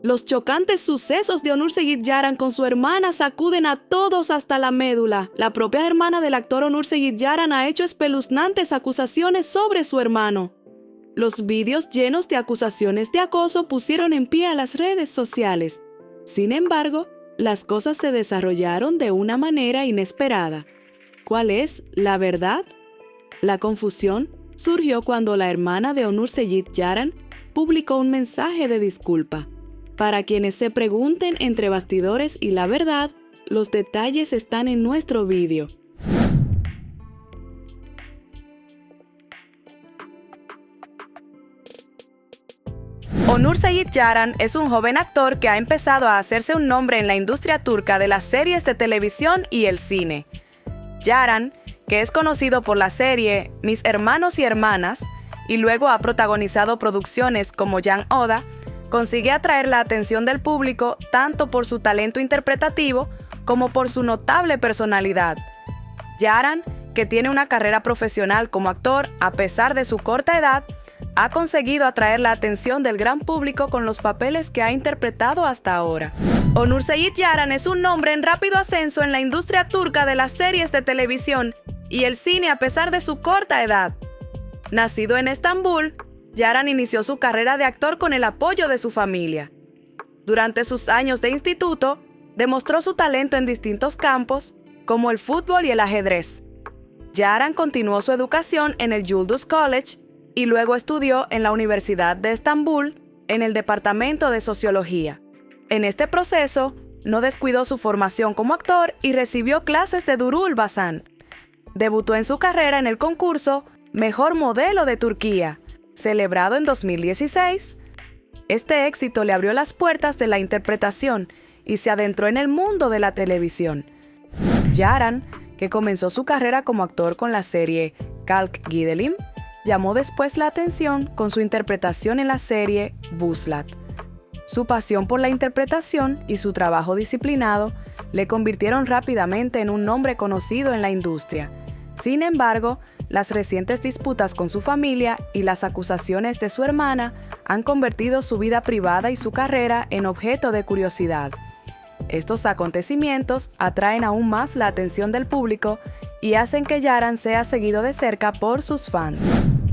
Los chocantes sucesos de Onur Sayed Yaran con su hermana sacuden a todos hasta la médula. La propia hermana del actor Onur Sayed Yaran ha hecho espeluznantes acusaciones sobre su hermano. Los vídeos llenos de acusaciones de acoso pusieron en pie a las redes sociales. Sin embargo, las cosas se desarrollaron de una manera inesperada. ¿Cuál es la verdad? La confusión surgió cuando la hermana de Onur Sayed Yaran publicó un mensaje de disculpa. Para quienes se pregunten entre bastidores y la verdad, los detalles están en nuestro vídeo. Onur Sayed Yaran es un joven actor que ha empezado a hacerse un nombre en la industria turca de las series de televisión y el cine. Yaran, que es conocido por la serie Mis hermanos y hermanas, y luego ha protagonizado producciones como Jan Oda, consigue atraer la atención del público tanto por su talento interpretativo como por su notable personalidad. Yaran, que tiene una carrera profesional como actor a pesar de su corta edad, ha conseguido atraer la atención del gran público con los papeles que ha interpretado hasta ahora. Onur Sayed Yaran es un nombre en rápido ascenso en la industria turca de las series de televisión y el cine a pesar de su corta edad. Nacido en Estambul, Yaran inició su carrera de actor con el apoyo de su familia. Durante sus años de instituto, demostró su talento en distintos campos, como el fútbol y el ajedrez. Yaran continuó su educación en el Yıldız College y luego estudió en la Universidad de Estambul en el Departamento de Sociología. En este proceso, no descuidó su formación como actor y recibió clases de Durul Basan. Debutó en su carrera en el concurso Mejor Modelo de Turquía, celebrado en 2016. Este éxito le abrió las puertas de la interpretación y se adentró en el mundo de la televisión. Yaran, que comenzó su carrera como actor con la serie Kalk Gidelim, llamó después la atención con su interpretación en la serie Vuslat. Su pasión por la interpretación y su trabajo disciplinado le convirtieron rápidamente en un nombre conocido en la industria. Sin embargo, las recientes disputas con su familia y las acusaciones de su hermana han convertido su vida privada y su carrera en objeto de curiosidad. Estos acontecimientos atraen aún más la atención del público y hacen que Yaran sea seguido de cerca por sus fans.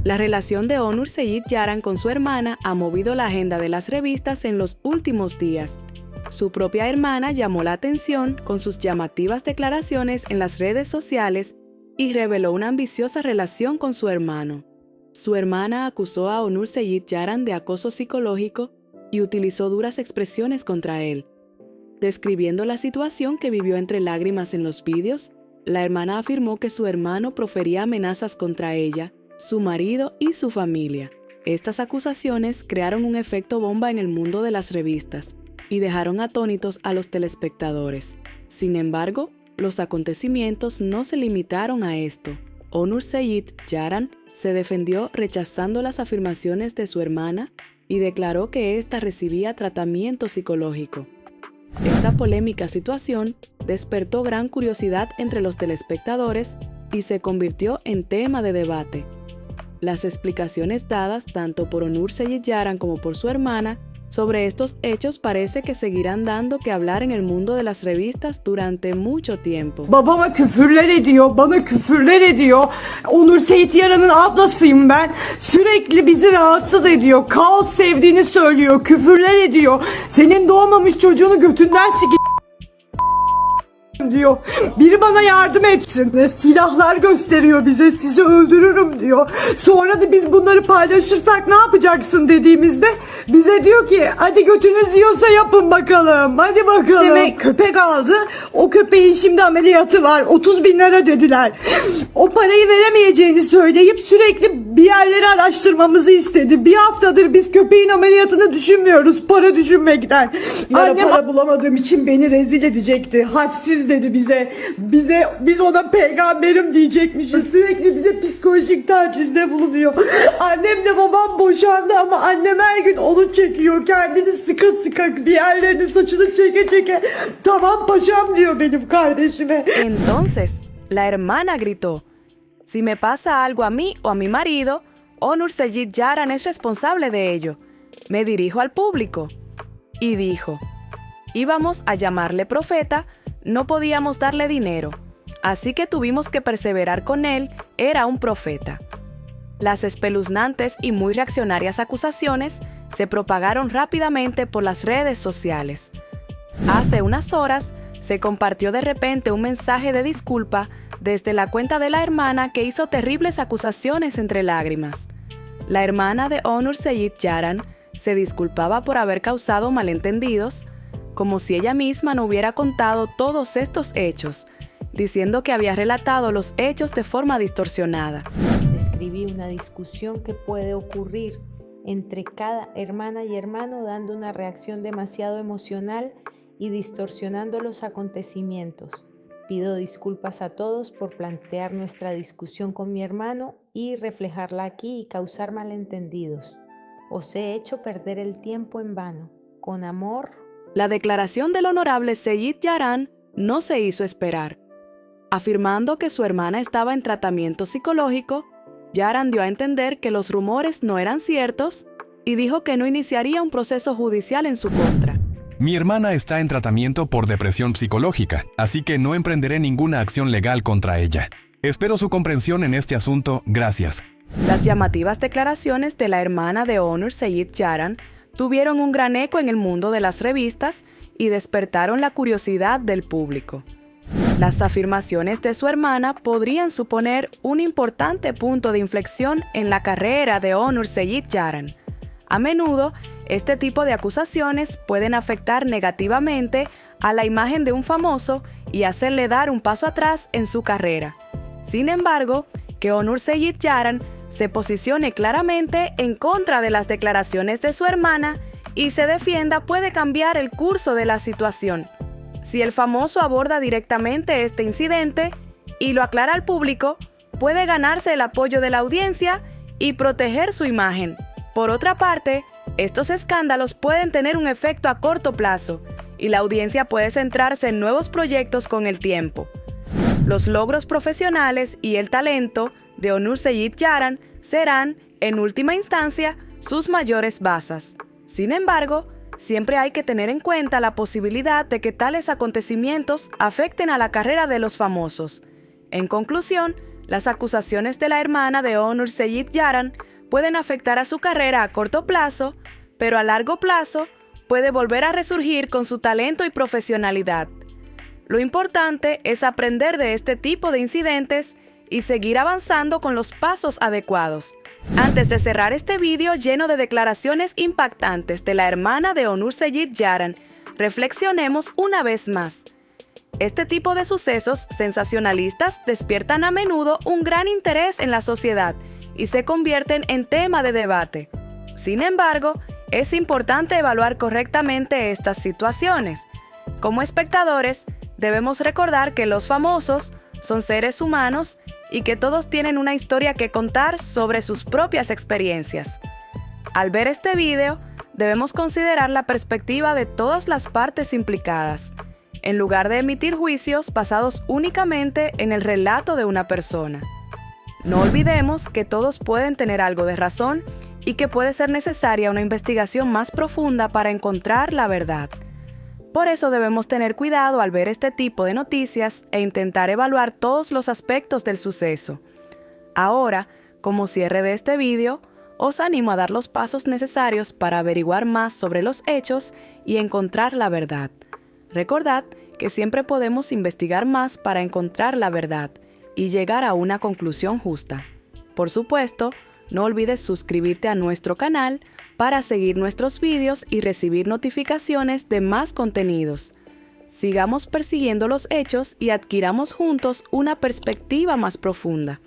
La relación de Onur Sayed Yaran con su hermana ha movido la agenda de las revistas en los últimos días. Su propia hermana llamó la atención con sus llamativas declaraciones en las redes sociales y reveló una ambiciosa relación con su hermano. Su hermana acusó a Onur Sayed Yaran de acoso psicológico y utilizó duras expresiones contra él. Describiendo la situación que vivió entre lágrimas en los vídeos, la hermana afirmó que su hermano profería amenazas contra ella, su marido y su familia. Estas acusaciones crearon un efecto bomba en el mundo de las revistas y dejaron atónitos a los telespectadores. Sin embargo, los acontecimientos no se limitaron a esto. Onur Sayed Yaran se defendió rechazando las afirmaciones de su hermana y declaró que ésta recibía tratamiento psicológico. Esta polémica situación despertó gran curiosidad entre los telespectadores y se convirtió en tema de debate. Las explicaciones dadas tanto por Onur Sayed Yaran como por su hermana sobre estos hechos parece que seguirán dando que hablar en el mundo de las revistas durante mucho tiempo. Babama küfürler ediyor, bana küfürler ediyor. Onur Sayed Yaran'ın ablasıyım ben. Sürekli bizi rahatsız ediyor. Kaos sevdiğini söylüyor, küfürler ediyor. Senin doğmamış çocuğunu götünden diyor. Biri bana yardım etsin. Silahlar gösteriyor bize. Sizi öldürürüm diyor. Sonra da biz bunları paylaşırsak ne yapacaksın dediğimizde bize diyor ki hadi götünüz yiyorsa yapın bakalım. Hadi bakalım. Demek köpek aldı. O köpeğin şimdi ameliyatı var. 30 bin lira dediler. O parayı veremeyeceğini söyleyip sürekli bir yerleri araştırmamızı istedi. Bir haftadır biz köpeğin ameliyatını düşünmüyoruz. Para düşünmekten. Annem para bulamadığım için beni rezil edecekti. Hadsiz dedi bize. Biz ona peygamberim diyecekmişiz. Sürekli bize psikolojik tacizde bulunuyor. Annemle babam boşandı ama annem her gün onu çekiyor. Kendini sıka sıka bir yerlerini saçını çeke çeke. Tamam paşam diyor benim kardeşime. Entonces, la hermana gritó: "Si me pasa algo a mí o a mi marido, Onur Sayed Yaran es responsable de ello. Me dirijo al público. y dijo: íbamos a llamarle profeta, no podíamos darle dinero, así que tuvimos que perseverar con él, era un profeta. Las espeluznantes y muy reaccionarias acusaciones se propagaron rápidamente por las redes sociales. Hace unas horas se compartió de repente un mensaje de disculpa desde la cuenta de la hermana que hizo terribles acusaciones entre lágrimas. La hermana de Onur Said Yaran se disculpaba por haber causado malentendidos, como si ella misma no hubiera contado todos estos hechos, diciendo que había relatado los hechos de forma distorsionada. Describí una discusión que puede ocurrir entre cada hermana y hermano dando una reacción demasiado emocional y distorsionando los acontecimientos. Pido disculpas a todos por plantear nuestra discusión con mi hermano y reflejarla aquí y causar malentendidos. Os he hecho perder el tiempo en vano. Con amor. La declaración del honorable Said Yaran no se hizo esperar. Afirmando que su hermana estaba en tratamiento psicológico, Yaran dio a entender que los rumores no eran ciertos y dijo que no iniciaría un proceso judicial en su contra. Mi hermana está en tratamiento por depresión psicológica, así que no emprenderé ninguna acción legal contra ella. Espero su comprensión en este asunto, gracias. Las llamativas declaraciones de la hermana de Onur Said Yaran tuvieron un gran eco en el mundo de las revistas y despertaron la curiosidad del público. Las afirmaciones de su hermana podrían suponer un importante punto de inflexión en la carrera de Onur Said Yaran. A menudo, este tipo de acusaciones pueden afectar negativamente a la imagen de un famoso y hacerle dar un paso atrás en su carrera. Sin embargo, que Onur Said Yaran se posicione claramente en contra de las declaraciones de su hermana y se defienda puede cambiar el curso de la situación. Si el famoso aborda directamente este incidente y lo aclara al público, puede ganarse el apoyo de la audiencia y proteger su imagen. Por otra parte, estos escándalos pueden tener un efecto a corto plazo y la audiencia puede centrarse en nuevos proyectos con el tiempo. Los logros profesionales y el talento de Onur Said Yaran serán, en última instancia, sus mayores bazas. Sin embargo, siempre hay que tener en cuenta la posibilidad de que tales acontecimientos afecten a la carrera de los famosos. En conclusión, las acusaciones de la hermana de Onur Said Yaran pueden afectar a su carrera a corto plazo, pero a largo plazo puede volver a resurgir con su talento y profesionalidad. Lo importante es aprender de este tipo de incidentes y seguir avanzando con los pasos adecuados. Antes de cerrar este vídeo lleno de declaraciones impactantes de la hermana de Onur Said Yaran, reflexionemos una vez más. Este tipo de sucesos sensacionalistas despiertan a menudo un gran interés en la sociedad y se convierten en tema de debate. Sin embargo, es importante evaluar correctamente estas situaciones. Como espectadores, debemos recordar que los famosos son seres humanos y que todos tienen una historia que contar sobre sus propias experiencias. Al ver este video, debemos considerar la perspectiva de todas las partes implicadas, en lugar de emitir juicios basados únicamente en el relato de una persona. No olvidemos que todos pueden tener algo de razón y que puede ser necesaria una investigación más profunda para encontrar la verdad. Por eso debemos tener cuidado al ver este tipo de noticias e intentar evaluar todos los aspectos del suceso. Ahora, como cierre de este video, os animo a dar los pasos necesarios para averiguar más sobre los hechos y encontrar la verdad. Recordad que siempre podemos investigar más para encontrar la verdad y llegar a una conclusión justa. Por supuesto, no olvides suscribirte a nuestro canal para seguir nuestros vídeos y recibir notificaciones de más contenidos. Sigamos persiguiendo los hechos y adquiramos juntos una perspectiva más profunda.